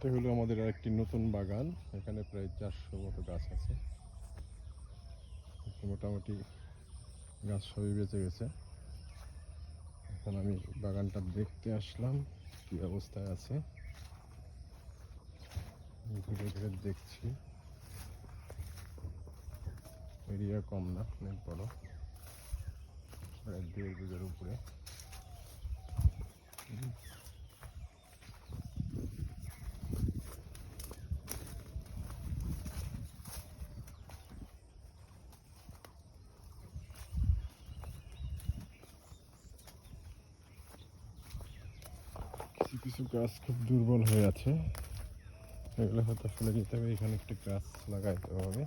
এটা হলো আমাদের আরেকটি নতুন বাগান। এখানে প্রায় 400 মতো গাছ আছে। মোটামুটি গাছ সবই বেঁচে গেছে। এখন আমি বাগানটা দেখতে আসলাম কি অবস্থায় আছে, ঘুরে ঘুরে দেখছি। এরিয়া কম না, অনেক বড়, প্রায় 1.5 বিঘার উপরে। কিছু কিছু গাছ খুব দুর্বল হয়ে আছে, এগুলো হয়তো ফেলে দিতে হবে। এখানে একটি গাছ লাগাইতে হবে।